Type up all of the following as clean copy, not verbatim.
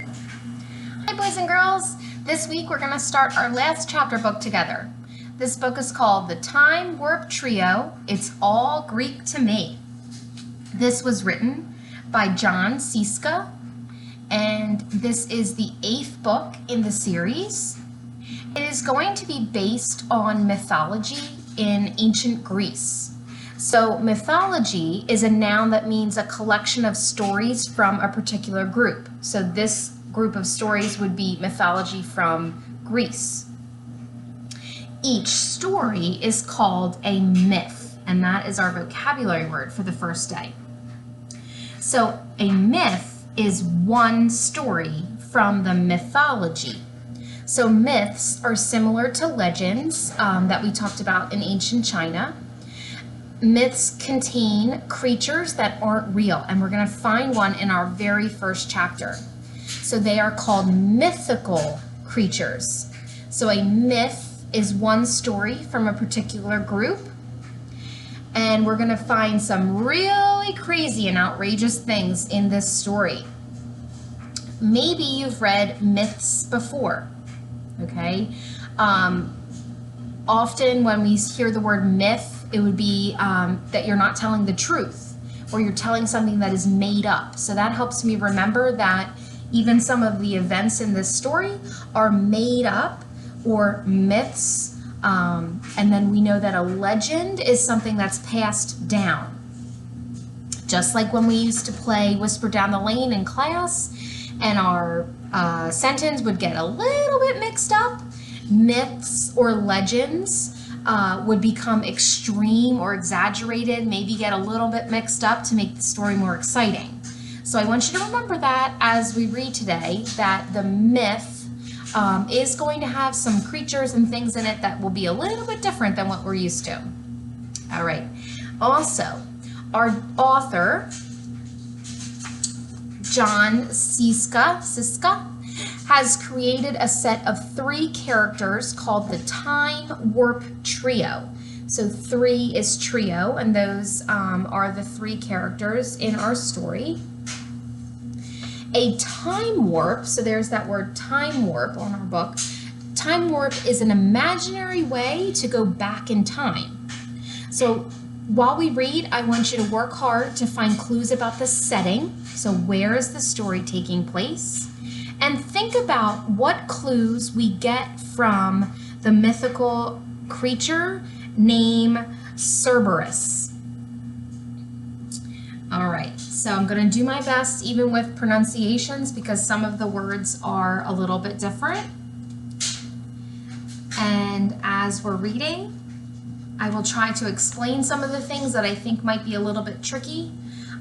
Hi boys and girls! This week we're going to start our last chapter book together. This book is called The Time Warp Trio. It's all Greek to me. This was written by John Cieszka, and this is the 8th book in the series. It is going to be based on mythology in ancient Greece. So mythology is a noun that means a collection of stories from a particular group. So this group of stories would be mythology from Greece. Each story is called a myth, and that is our vocabulary word for the first day. So a myth is one story from the mythology. So myths are similar to legends that we talked about in ancient China. Myths contain creatures that aren't real, and we're going to find one in our very first chapter. So they are called mythical creatures. So a myth is one story from a particular group, and we're going to find some really crazy and outrageous things in this story. Maybe you've read myths before, okay? Often when we hear the word myth, it would be that you're not telling the truth, or you're telling something that is made up. So that helps me remember that even some of the events in this story are made up or myths. And then we know that a legend is something that's passed down. Just like when we used to play Whisper Down the Lane in class, and our sentence would get a little bit mixed up, myths or legends would become extreme or exaggerated, maybe get a little bit mixed up to make the story more exciting. So I want you to remember that as we read today, that the myth is going to have some creatures and things in it that will be a little bit different than what we're used to. All right. Also, our author, John Cieszka, has created a set of 3 characters called the Time Warp Trio. So 3 is trio, and those are the 3 characters in our story. A time warp, so there's that word time warp on our book. Time warp is an imaginary way to go back in time. So while we read, I want you to work hard to find clues about the setting. So where is the story taking place? And think about what clues we get from the mythical creature named Cerberus. All right, so I'm going to do my best even with pronunciations because some of the words are a little bit different. And as we're reading, I will try to explain some of the things that I think might be a little bit tricky.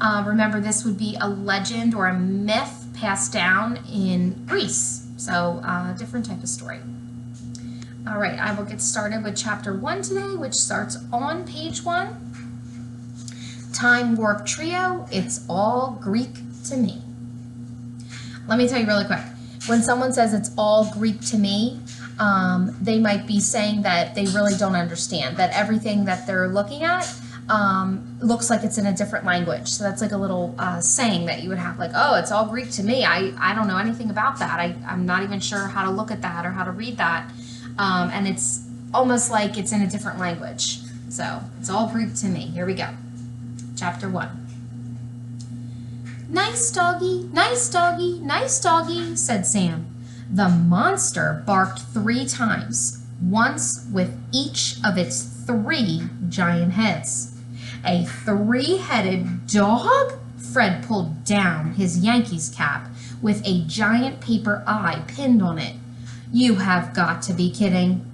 Remember, this would be a legend or a myth passed down in Greece, so a different type of story. All right, I will get started with chapter 1 today, which starts on page 1. Time Warp Trio, it's all Greek to me. Let me tell you really quick. When someone says it's all Greek to me, they might be saying that they really don't understand, that everything that they're looking at looks like it's in a different language. So that's like a little saying that you would have, like, oh, it's all Greek to me. I don't know anything about that. I'm not even sure how to look at that or how to read that. And it's almost like it's in a different language. So it's all Greek to me. Here we go. Chapter 1. Nice doggy, nice doggy, nice doggy, said Sam. The monster barked 3 times, once with each of its 3 giant heads. A 3-headed dog? Fred pulled down his Yankees cap with a giant paper eye pinned on it. You have got to be kidding.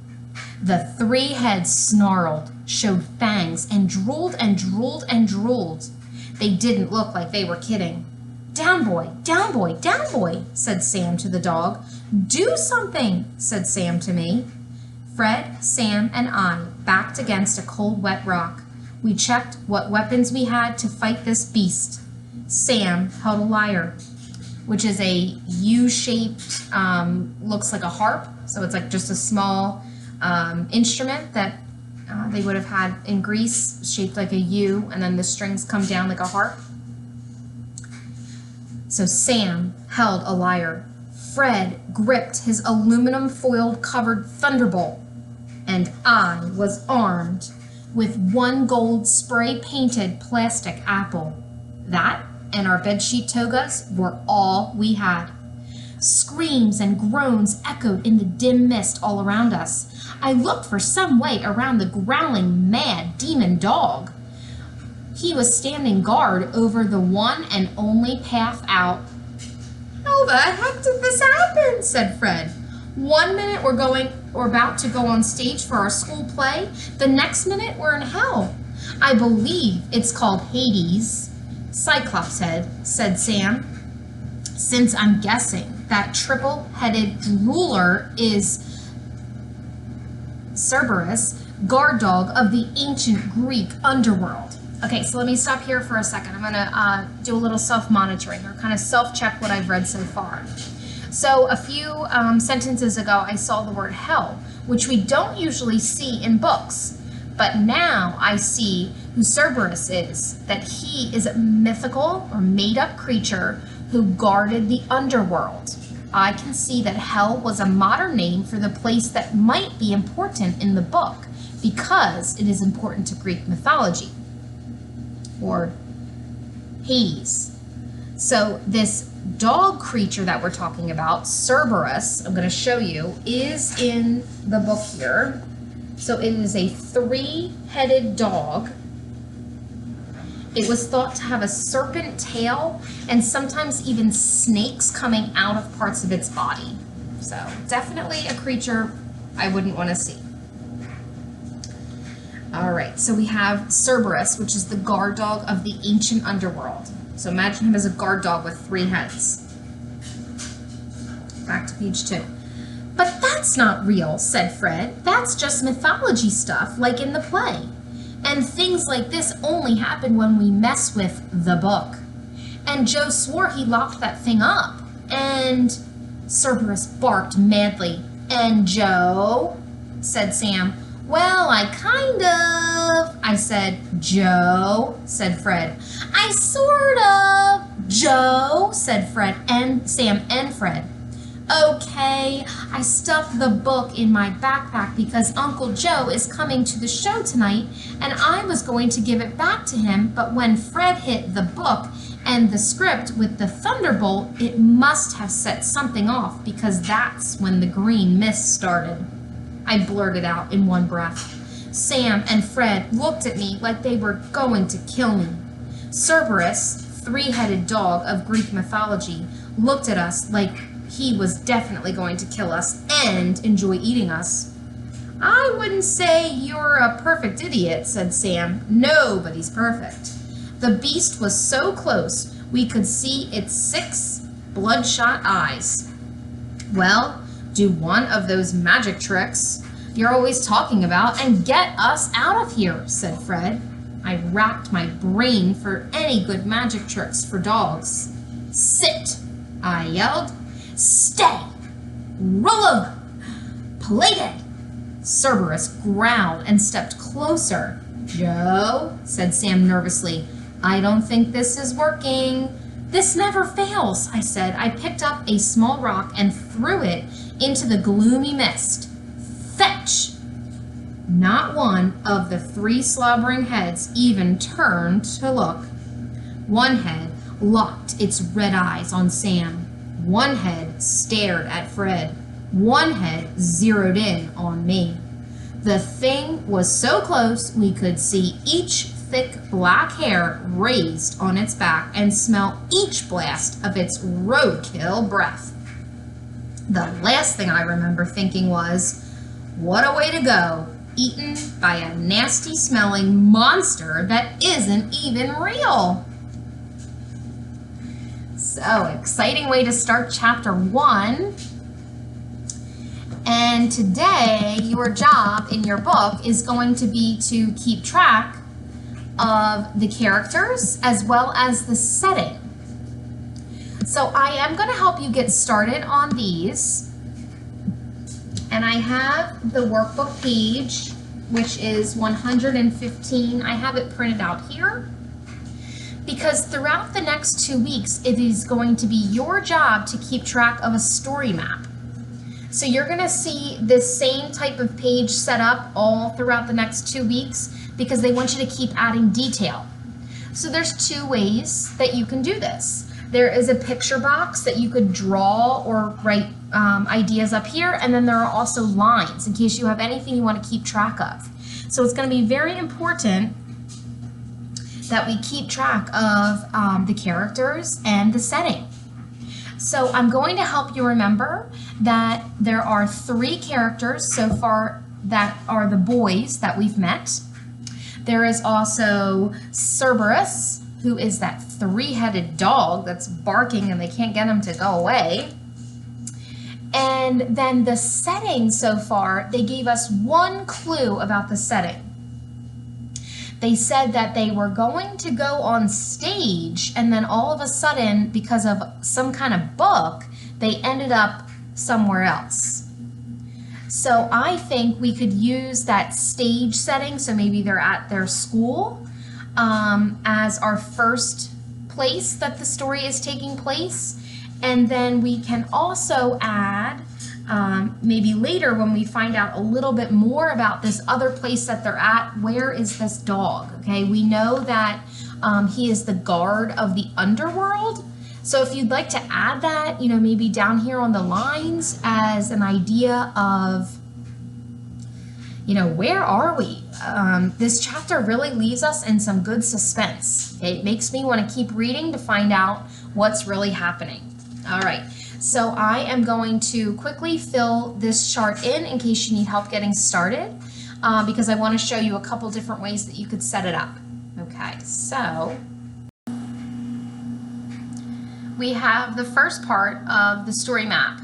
The 3 heads snarled, showed fangs, and drooled and drooled and drooled. They didn't look like they were kidding. Down boy, down boy, down boy, said Sam to the dog. Do something, said Sam to me. Fred, Sam, and I backed against a cold, wet rock. We checked what weapons we had to fight this beast. Sam held a lyre, which is a U-shaped, looks like a harp. So it's like just a small instrument that they would have had in Greece, shaped like a U, and then the strings come down like a harp. So Sam held a lyre. Fred gripped his aluminum foil covered thunderbolt, and I was armed with one gold spray painted plastic apple. That and our bedsheet togas were all we had. Screams and groans echoed in the dim mist all around us. I looked for some way around the growling, mad demon dog. He was standing guard over the one and only path out. "How the heck did this happen?" said Fred. "1 minute we're about to go on stage for our school play. The next minute we're in hell. I believe it's called Hades." "Cyclops head," said Sam. "Since I'm guessing that triple-headed drooler is Cerberus, guard dog of the ancient Greek underworld." Okay, so let me stop here for a second. I'm gonna do a little self-monitoring or kind of self-check what I've read so far. So a few sentences ago, I saw the word hell, which we don't usually see in books. But now I see who Cerberus is, that he is a mythical or made-up creature who guarded the underworld. I can see that hell was a modern name for the place that might be important in the book because it is important to Greek mythology, or Hades. So this dog creature that we're talking about, Cerberus, I'm going to show you, is in the book here. So it is a 3-headed dog. It was thought to have a serpent tail and sometimes even snakes coming out of parts of its body. So definitely a creature I wouldn't want to see. All right, so we have Cerberus, which is the guard dog of the ancient underworld. So imagine him as a guard dog with 3 heads. Back to page 2. "But that's not real," said Fred. "That's just mythology stuff, like in the play. And things like this only happen when we mess with the book. And Joe swore he locked that thing up. And..." Cerberus barked madly. "And Joe?" said Sam. "Well, I kind of..." I said. "Joe," said Fred. "I sort of..." "Joe," said Fred and Sam and Fred. "Okay, I stuffed the book in my backpack because Uncle Joe is coming to the show tonight and I was going to give it back to him, but when Fred hit the book and the script with the thunderbolt, it must have set something off because that's when the green mist started," I blurted out in one breath. Sam and Fred looked at me like they were going to kill me. Cerberus, 3-headed dog of Greek mythology, looked at us like he was definitely going to kill us and enjoy eating us. "I wouldn't say you're a perfect idiot," said Sam. "Nobody's perfect." The beast was so close we could see its 6 bloodshot eyes. "Well, do one of those magic tricks you're always talking about and get us out of here," said Fred. I racked my brain for any good magic tricks for dogs. "Sit," I yelled. "Stay! Roll over! Play dead!" Cerberus growled and stepped closer. "Joe," said Sam nervously, "I don't think this is working." "This never fails," I said. I picked up a small rock and threw it into the gloomy mist. "Fetch!" Not one of the 3 slobbering heads even turned to look. One head locked its red eyes on Sam. One head stared at Fred. One head zeroed in on me. The thing was so close we could see each thick black hair raised on its back and smell each blast of its roadkill breath. The last thing I remember thinking was, what a way to go, eaten by a nasty smelling monster that isn't even real. So, exciting way to start chapter 1. And today, your job in your book is going to be to keep track of the characters as well as the setting. So I am going to help you get started on these. And I have the workbook page, which is 115. I have it printed out here. because throughout the next 2 weeks, it is going to be your job to keep track of a story map. So you're going to see this same type of page set up all throughout the next 2 weeks because they want you to keep adding detail. So there's 2 ways that you can do this. There is a picture box that you could draw or write ideas up here, and then there are also lines in case you have anything you want to keep track of. So it's going to be very important that we keep track of the characters and the setting. So I'm going to help you remember that there are 3 characters so far that are the boys that we've met. There is also Cerberus, who is that 3-headed dog that's barking and they can't get him to go away. And then the setting so far, they gave us 1 clue about the setting. They said that they were going to go on stage, and then all of a sudden, because of some kind of book, they ended up somewhere else. So I think we could use that stage setting, so maybe they're at their school, as our first place that the story is taking place. And then we can also add, maybe later when we find out a little bit more about this other place that they're at, where is this dog? Okay, we know that he is the guard of the underworld. So if you'd like to add that, maybe down here on the lines as an idea of, where are we? This chapter really leaves us in some good suspense. It makes me want to keep reading to find out what's really happening. All right, so I am going to quickly fill this chart in case you need help getting started, because I want to show you a couple different ways that you could set it up. Okay, so we have the first part of the story map.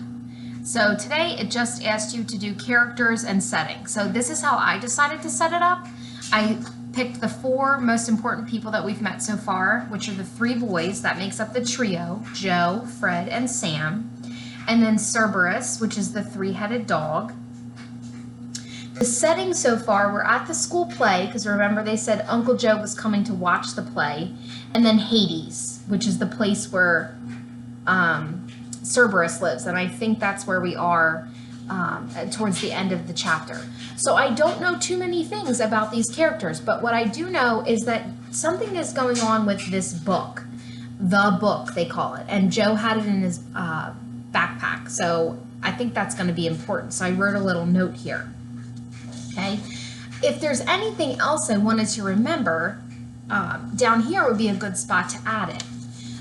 So today it just asked you to do characters and setting. So this is how I decided to set it up. I picked the 4 most important people that we've met so far, which are the 3 boys. That makes up the trio, Joe, Fred, and Sam. And then Cerberus, which is the 3-headed dog. The setting so far, we're at the school play, because remember they said Uncle Joe was coming to watch the play. And then Hades, which is the place where Cerberus lives, and I think that's where we are towards the end of the chapter. So I don't know too many things about these characters, but what I do know is that something is going on with this book. The book, they call it, and Joe had it in his backpack, so I think that's going to be important. So I wrote a little note here. Okay, if there's anything else I wanted to remember, down here would be a good spot to add it.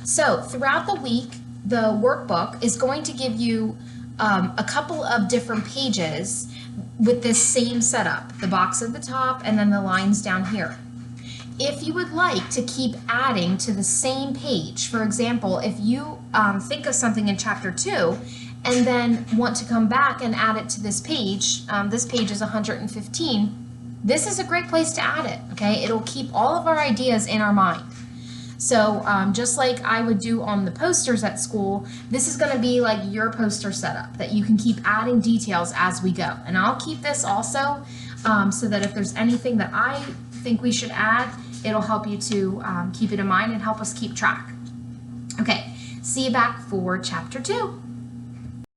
So throughout the week, the workbook is going to give you a couple of different pages with this same setup, the box at the top and then the lines down here. If you would like to keep adding to the same page, for example, if you think of something in chapter 2 and then want to come back and add it to this page is 115, this is a great place to add it, okay? It'll keep all of our ideas in our mind. So just like I would do on the posters at school, this is going to be like your poster setup that you can keep adding details as we go. And I'll keep this also so that if there's anything that I think we should add, it'll help you to keep it in mind and help us keep track. Okay, see you back for chapter 2.